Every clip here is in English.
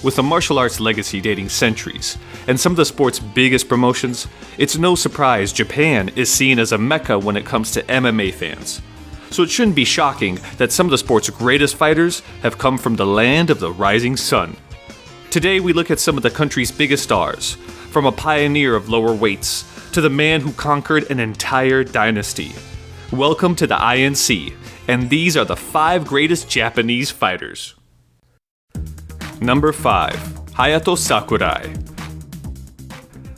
With a martial arts legacy dating centuries, and some of the sport's biggest promotions, it's no surprise Japan is seen as a mecca when it comes to MMA fans. So it shouldn't be shocking that some of the sport's greatest fighters have come from the land of the rising sun. Today we look at some of the country's biggest stars, from a pioneer of lower weights to the man who conquered an entire dynasty. Welcome to the INC, and these are the 5 greatest Japanese fighters. Number 5. Hayato Sakurai.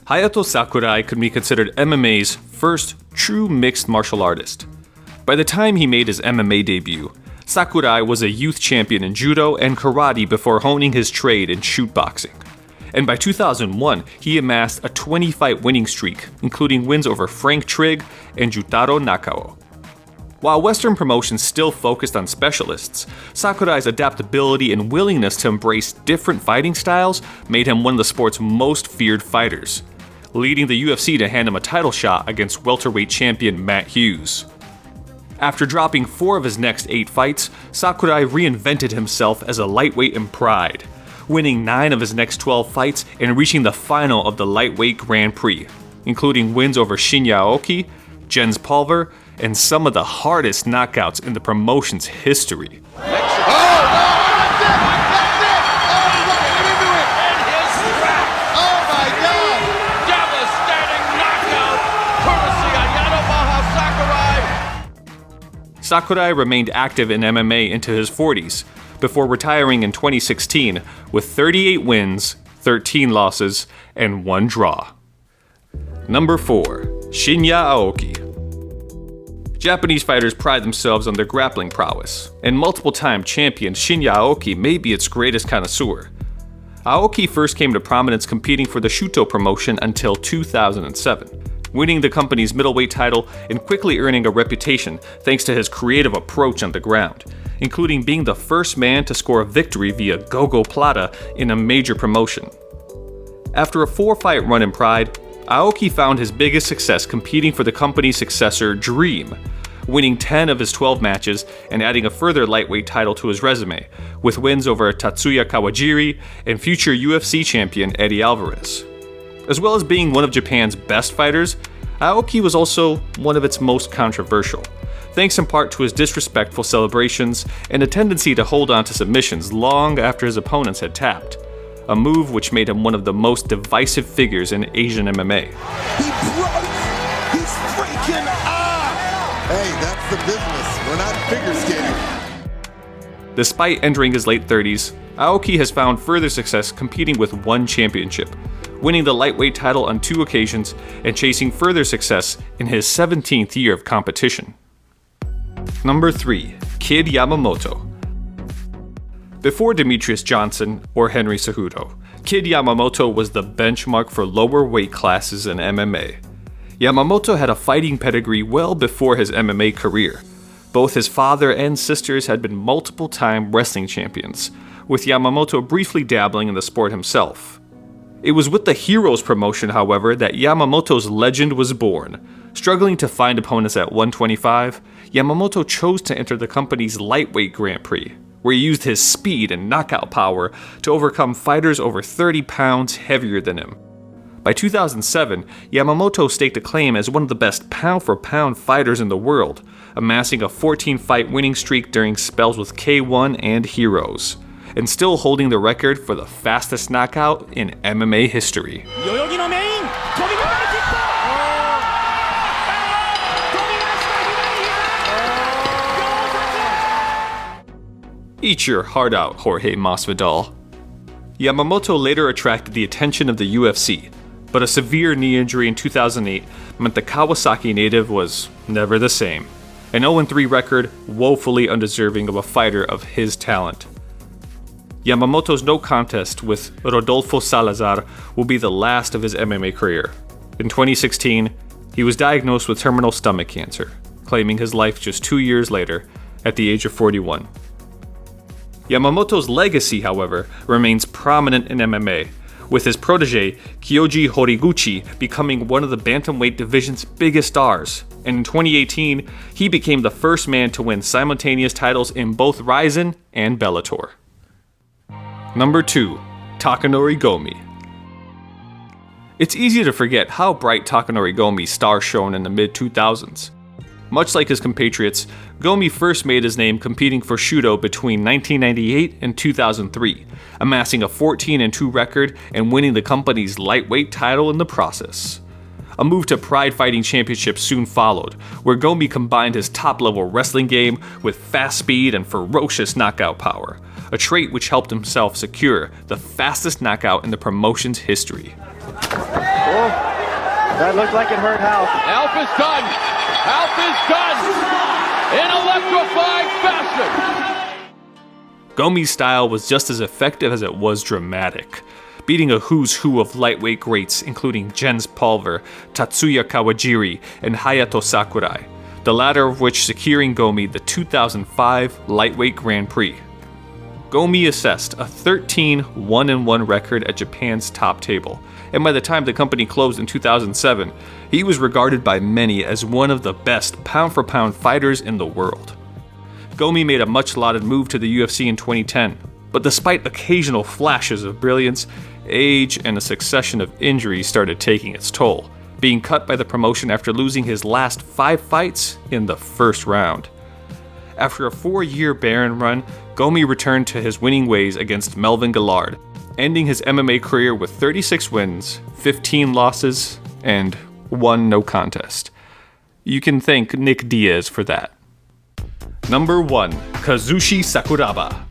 Hayato Sakurai could be considered MMA's first true mixed martial artist. By the time he made his MMA debut, Sakurai was a youth champion in judo and karate before honing his trade in shootboxing. And by 2001, he amassed a 20-fight winning streak, including wins over Frank Trigg and Jutaro Nakao. While Western promotions still focused on specialists, Sakurai's adaptability and willingness to embrace different fighting styles made him one of the sport's most feared fighters, leading the UFC to hand him a title shot against welterweight champion Matt Hughes. After dropping 4 of his next 8 fights, Sakurai reinvented himself as a lightweight in pride, winning 9 of his next 12 fights and reaching the final of the lightweight Grand Prix, including wins over Shinya Aoki, Jens Pulver, and some of the hardest knockouts in the promotion's history. Sakurai remained active in MMA into his 40s, before retiring in 2016 with 38 wins, 13 losses, and 1 draw. Number 4. Shinya Aoki. Japanese fighters pride themselves on their grappling prowess, and multiple-time champion Shinya Aoki may be its greatest connoisseur. Aoki first came to prominence competing for the Shuto promotion until 2007, winning the company's middleweight title and quickly earning a reputation thanks to his creative approach on the ground, including being the first man to score a victory via Gogo Plata in a major promotion. After a 4-fight run in Pride, Aoki found his biggest success competing for the company's successor, Dream, winning 10 of his 12 matches and adding a further lightweight title to his resume, with wins over Tatsuya Kawajiri and future UFC champion Eddie Alvarez. As well as being one of Japan's best fighters, Aoki was also one of its most controversial, thanks in part to his disrespectful celebrations and a tendency to hold on to submissions long after his opponents had tapped, a move which made him one of the most divisive figures in Asian MMA. He broke his freaking arm! Hey, that's the business. We're not figure skating. Despite entering his late 30s, Aoki has found further success competing with 1 championship, winning the lightweight title on 2 occasions and chasing further success in his 17th year of competition. Number 3. Kid Yamamoto. Before Demetrius Johnson or Henry Cejudo, Kid Yamamoto was the benchmark for lower weight classes in MMA. Yamamoto had a fighting pedigree well before his MMA career. Both his father and sisters had been multiple-time wrestling champions, with Yamamoto briefly dabbling in the sport himself. It was with the Heroes promotion, however, that Yamamoto's legend was born. Struggling to find opponents at 125, Yamamoto chose to enter the company's lightweight Grand Prix, where he used his speed and knockout power to overcome fighters over 30 pounds heavier than him. By 2007, Yamamoto staked a claim as one of the best pound-for-pound fighters in the world, amassing a 14-fight winning streak during spells with K1 and Heroes, and still holding the record for the fastest knockout in MMA history. Eat your heart out, Jorge Masvidal. Yamamoto later attracted the attention of the UFC, but a severe knee injury in 2008 meant the Kawasaki native was never the same. An 0-3 record, woefully undeserving of a fighter of his talent. Yamamoto's no contest with Rodolfo Salazar will be the last of his MMA career. In 2016, he was diagnosed with terminal stomach cancer, claiming his life just 2 years later, at the age of 41. Yamamoto's legacy, however, remains prominent in MMA, with his protege, Kyoji Horiguchi, becoming one of the bantamweight division's biggest stars, and in 2018, he became the first man to win simultaneous titles in both Rizin and Bellator. Number 2. Takanori Gomi. It's easy to forget how bright Takanori Gomi's star shone in the mid-2000s. Much like his compatriots, Gomi first made his name competing for Shudo between 1998 and 2003, amassing a 14-2 record and winning the company's lightweight title in the process. A move to Pride Fighting Championship soon followed, where Gomi combined his top-level wrestling game with fast speed and ferocious knockout power, a trait which helped himself secure the fastest knockout in the promotion's history. Oh, that looked like it hurt Alf. Alf is done. Alf is done in electrifying fashion. Gomi's style was just as effective as it was dramatic, beating a who's who of lightweight greats including Jens Pulver, Tatsuya Kawajiri, and Hayato Sakurai, the latter of which securing Gomi the 2005 Lightweight Grand Prix. Gomi assessed a 13-1-1 record at Japan's top table, and by the time the company closed in 2007, he was regarded by many as one of the best pound-for-pound fighters in the world. Gomi made a much-lauded move to the UFC in 2010, but despite occasional flashes of brilliance, age and a succession of injuries started taking its toll, being cut by the promotion after losing his last 5 fights in the first round. After a 4-year barren run, Gomi returned to his winning ways against Melvin Gillard, ending his MMA career with 36 wins, 15 losses, and 1 no contest. You can thank Nick Diaz for that. Number 1. Kazushi Sakuraba.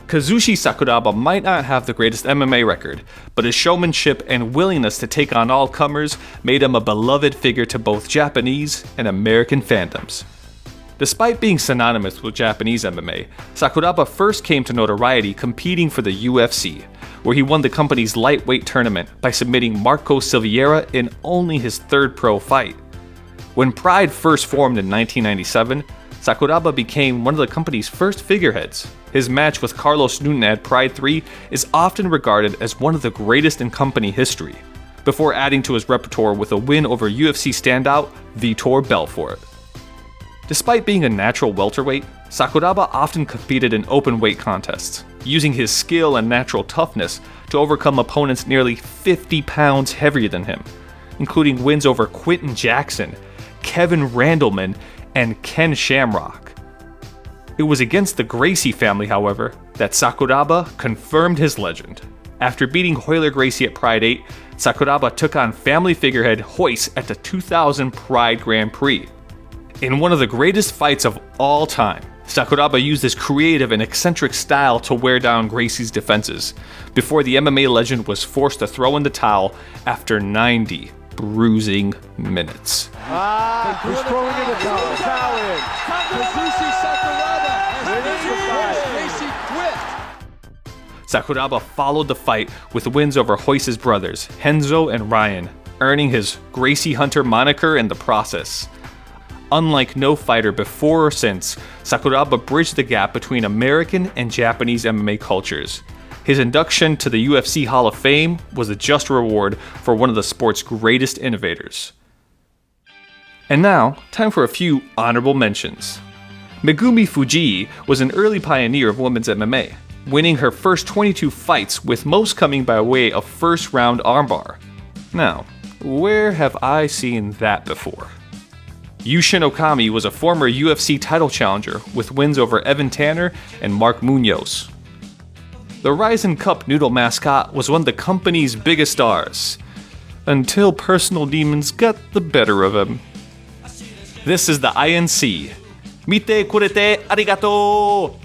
Kazushi Sakuraba might not have the greatest MMA record, but his showmanship and willingness to take on all comers made him a beloved figure to both Japanese and American fandoms. Despite being synonymous with Japanese MMA, Sakuraba first came to notoriety competing for the UFC, where he won the company's lightweight tournament by submitting Marco Silveira in only his 3rd pro fight. When Pride first formed in 1997, Sakuraba became one of the company's first figureheads. His match with Carlos Newton at Pride 3 is often regarded as one of the greatest in company history, before adding to his repertoire with a win over UFC standout Vitor Belfort. Despite being a natural welterweight, Sakuraba often competed in open weight contests, using his skill and natural toughness to overcome opponents nearly 50 pounds heavier than him, including wins over Quinton Jackson, Kevin Randleman, and Ken Shamrock. It was against the Gracie family, however, that Sakuraba confirmed his legend. After beating Royler Gracie at Pride 8, Sakuraba took on family figurehead Royce at the 2000 Pride Grand Prix. In one of the greatest fights of all time, Sakuraba used his creative and eccentric style to wear down Gracie's defenses, before the MMA legend was forced to throw in the towel after 90 bruising minutes. He's throwing in the towel in. Kazushi Sakuraba. Gracie quit. Sakuraba followed the fight with wins over Royce's brothers, Henzo and Ryan, earning his Gracie Hunter moniker in the process. Unlike no fighter before or since, Sakuraba bridged the gap between American and Japanese MMA cultures. His induction to the UFC Hall of Fame was a just reward for one of the sport's greatest innovators. And now, time for a few honorable mentions. Megumi Fujii was an early pioneer of women's MMA, winning her first 22 fights, with most coming by way of first-round armbar. Now, where have I seen that before? Yushin Okami was a former UFC title challenger with wins over Evan Tanner and Mark Munoz. The Ryzen Cup noodle mascot was one of the company's biggest stars, until personal demons got the better of him. This is the INC. Mite kurete arigato!